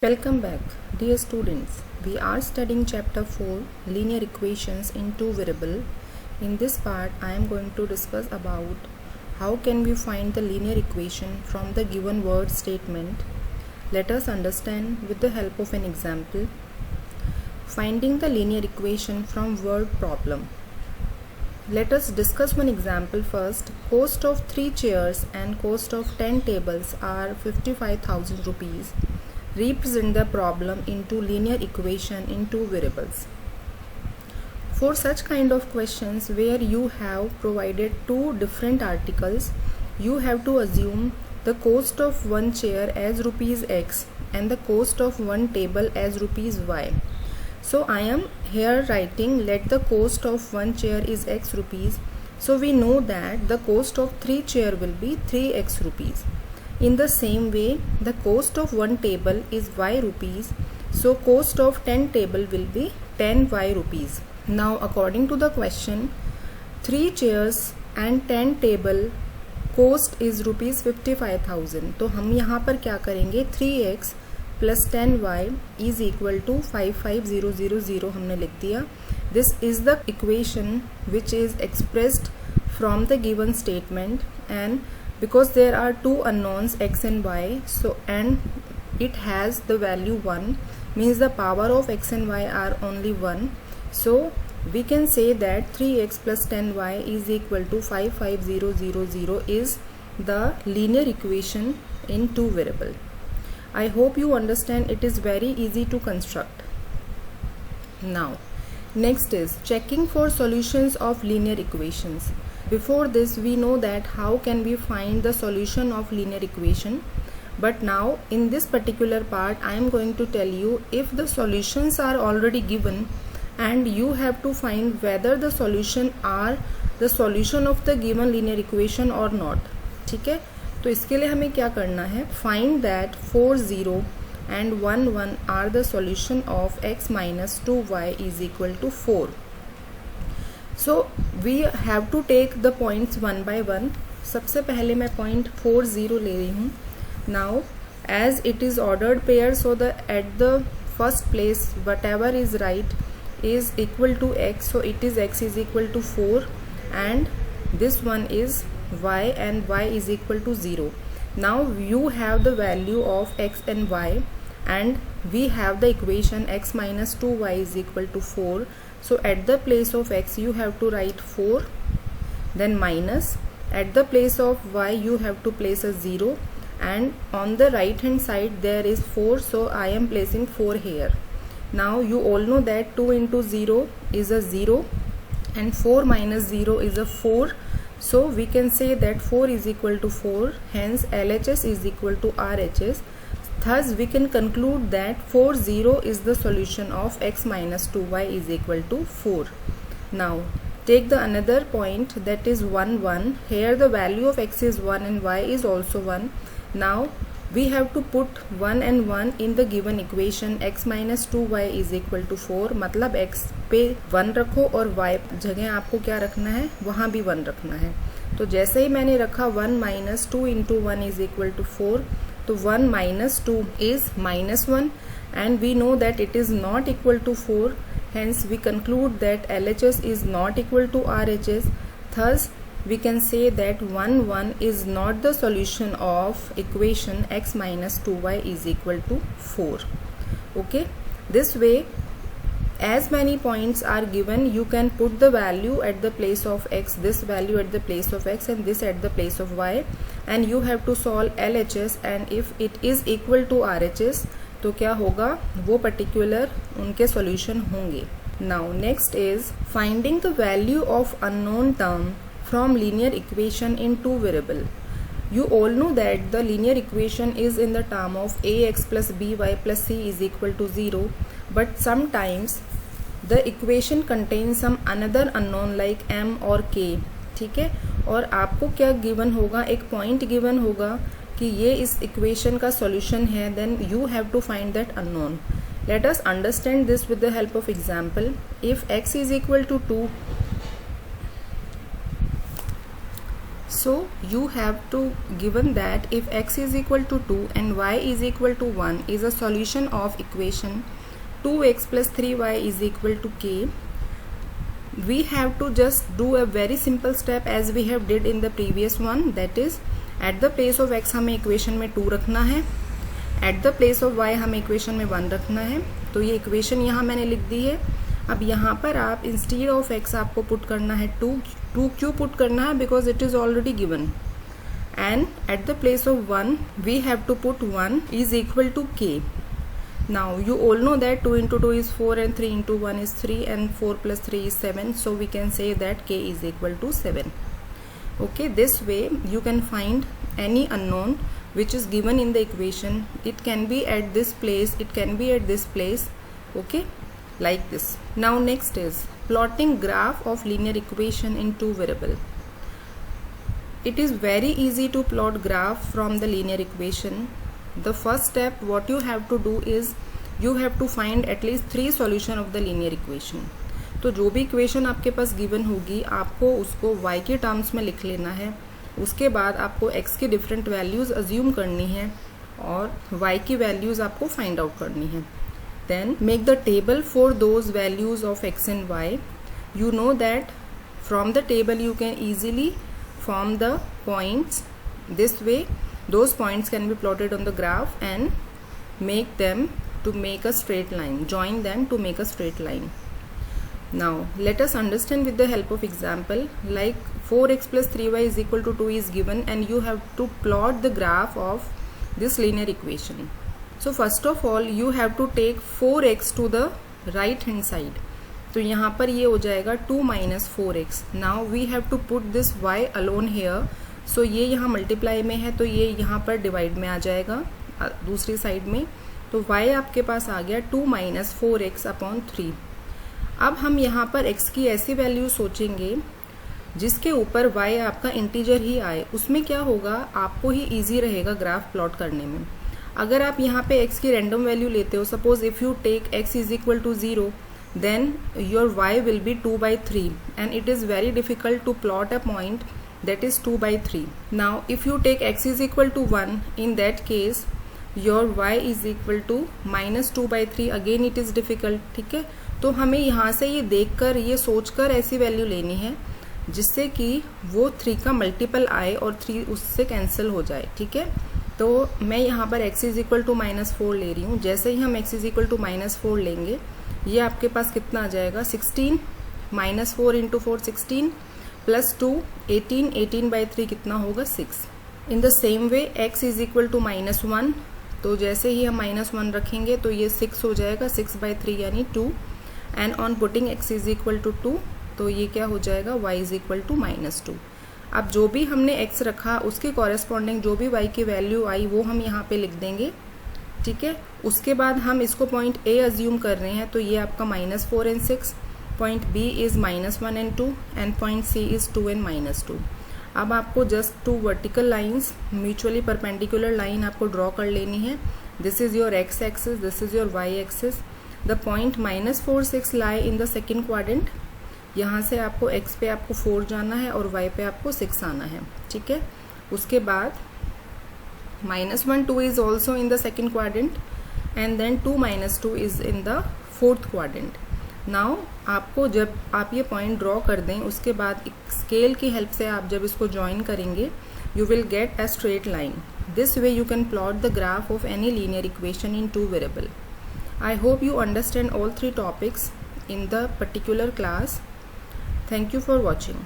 Welcome back, dear students. We are studying chapter 4, linear equations in two variable. In this part, I am going to discuss about how can we find the linear equation from the given word statement. Let us understand with the help of an example. Finding the linear equation from word problem. Let us discuss one example first. Cost of 3 chairs and cost of 10 tables are 55,000 rupees. Represent the problem into linear equation in two variables. For such kind of questions where you have provided two different articles, you have to assume the cost of one chair as rupees X and the cost of one table as rupees Y. So I am here writing let the cost of one chair is X rupees. So we know that the cost of 3 chair will be 3X rupees. In the same way, the cost of one table is Y rupees, so cost of 10 table will be 10Y rupees. Now according to the question, 3 chairs and 10 table cost is rupees 55,000. तो हम यहाँ पर क्या करेंगे 3x plus 10y is equal to 55000 हमने लिख दिया. This is the equation which is expressed from the given statement, and because there are two unknowns x and y, so and it has the value 1, means the power of x and y are only 1, so we can say that 3x plus 10y is equal to 55000 is the linear equation in two variable. I hope you understand. It is very easy to construct. Now next is checking for solutions of linear equations. Before this, we know that how can we find the solution of linear equation, but now in this particular part I am going to tell you if the solutions are already given and you have to find whether the solution are the solution of the given linear equation or not. ठीक है, तो इसके लिए हमें क्या करना है, find that 4 0 and 1 1 are the solution of x minus 2y is equal to 4. So we have to take the points one by one. सबसे पहले मैं point 4 0 ले रही हूँ. Now as it is ordered pair, so the at the first place whatever is right is equal to x, so it is x is equal to 4 and this one is y and y is equal to 0. Now you have the value of x and y and we have the equation x minus 2y is equal to 4. So at the place of x you have to write 4, then minus, at the place of y you have to place a 0, and on the right hand side there is 4, so I am placing 4 here. Now you all know that 2 into 0 is a 0 and 4 minus 0 is a 4, so we can say that 4 is equal to 4, hence LHS is equal to RHS. Thus we can conclude that 4 0 is the solution of x minus 2y is equal to 4. Now take the another point, that is 1 1. Here the value of x is 1 and y is also 1. Now we have to put 1 and 1 in the given equation. X minus 2y is equal to 4. मतलब x पे 1 रखो और y जगह आपको क्या रखना है, वहाँ भी 1 रखना है. तो जैसे ही मैंने रखा 1 minus 2 into 1 is equal to 4. तो 1 minus 2 is minus 1 and we know that it is not equal to 4, hence we conclude that LHS is not equal to RHS. Thus we can say that 1 1 is not the solution of equation x minus 2y is equal to 4. Okay, this way as many points are given, you can put the value at the place of x, this value at the place of x and this at the place of y, and you have to solve LHS, and if it is equal to RHS तो क्या होगा, वो particular उनके solution होंगे. Now next is finding the value of unknown term from linear equation in two variable. You all know that the linear equation is in the term of ax plus by plus c is equal to 0, but sometimes the equation contains some another unknown like m or k. ठीक है, और आपको क्या given होगा, एक point given होगा कि ये इस इक्वेशन का सॉल्यूशन है, then you have to find that unknown. Let us understand this with the help of example. इफ x is equal to 2, So you have to given that if x is equal to 2 and y is equal to 1 is a solution of equation 2x plus 3y is equal to k, we have to just do a very simple step as we have did in the previous one, that is at the place of x हमें equation में 2 रखना है, at the place of y हमें equation में 1 रखना है। तो ये इक्वेशन यहाँ मैंने लिख दी है। अब यहाँ पर आप इंस्टेड ऑफ x आपको पुट करना है 2 क्यों पुट करना है, because it is already given, and at the place of 1 we have to put 1 is equal to k. Now you all know that 2 into 2 is 4 and 3 into 1 is 3 and 4 plus 3 is 7, so we can say that k is equal to 7. Okay, this way you can find any unknown which is given in the equation. It can be at this place, it can be at this place, okay, like this. Now next is plotting graph of linear equation in two variable. It is very easy to plot graph from the linear equation. The first step what you have to do is you have to find at least 3 solution of the linear equation. तो जो भी equation आपके पास given होगी आपको उसको y के terms में लिख लेना है, उसके बाद आपको x की डिफरेंट वैल्यूज अज्यूम करनी है और y की वैल्यूज आपको फाइंड आउट करनी है. Then make the table for those values of x and y. You know that from the table you can easily form the points. This way those points can be plotted on the graph and make them to make a straight line, join them to make a straight line. Now let us understand with the help of example, like 4x plus 3y is equal to 2 is given and you have to plot the graph of this linear equation. So first of all you have to take 4x to the right hand side. तो यहाँ पर ये हो जाएगा 2 minus 4x. Now we have to put this y alone here. So ये यहाँ multiply में है तो ये यहाँ पर डिवाइड में आ जाएगा दूसरी साइड में. तो y आपके पास आ गया 2 minus 4x upon 3. अब हम यहाँ पर x की ऐसी वैल्यू सोचेंगे जिसके ऊपर y आपका इंटीजर ही आए. उसमें क्या होगा, आपको ही ईजी रहेगा ग्राफ प्लॉट करने में. अगर आप यहाँ पे x की रैंडम वैल्यू लेते हो, suppose if you take x is equal to 0, then your y will be 2 by 3 and it is very difficult to plot a point that is 2 by 3. Now if you take x is equal to 1, in that case your y is equal to minus 2 by 3, again it is difficult. ठीक है, तो हमें यहाँ से ये देखकर ये सोचकर ऐसी वैल्यू लेनी है जिससे कि वो 3 का मल्टीपल आए और 3 उससे कैंसिल हो जाए. ठीक है, तो मैं यहाँ पर x इज इक्वल टू -4 ले रही हूँ. जैसे ही हम x इज इक्वल टू -4 लेंगे ये आपके पास कितना आ जाएगा, 16 -4 इंटू 4 16 प्लस 2 18, 18 by 3 कितना होगा 6. In the same way x is equal to -1, तो जैसे ही हम -1 रखेंगे तो ये 6 हो जाएगा, 6 by 3 यानी 2, and on putting x is equal to 2 तो ये क्या हो जाएगा, y इज इक्वल टू -2. अब जो भी हमने x रखा उसके कॉरेस्पॉन्डिंग जो भी y की वैल्यू आई वो हम यहाँ पे लिख देंगे. ठीक है, उसके बाद हम इसको पॉइंट A अज्यूम कर रहे हैं तो ये आपका -4 and 6, point B is -1 and 2 and point C is 2 and -2. अब आपको just 2 vertical lines mutually perpendicular line आपको ड्रॉ कर लेनी है. This is your x axis, this is your y axis. The point -4 6 lie in the second quadrant. यहाँ से आपको x पे आपको 4 जाना है और y पे आपको 6 आना है. ठीक है, उसके बाद -1 2 is also in the second quadrant and then 2 - 2 is in the fourth quadrant. Now आपको जब आप ये पॉइंट ड्रॉ कर दें उसके बाद एक स्केल की हेल्प से आप जब इसको ज्वाइन करेंगे you will get a straight line. This way you can plot the graph of any linear equation in two variable. I hope you understand all 3 topics in the particular class. Thank you for watching.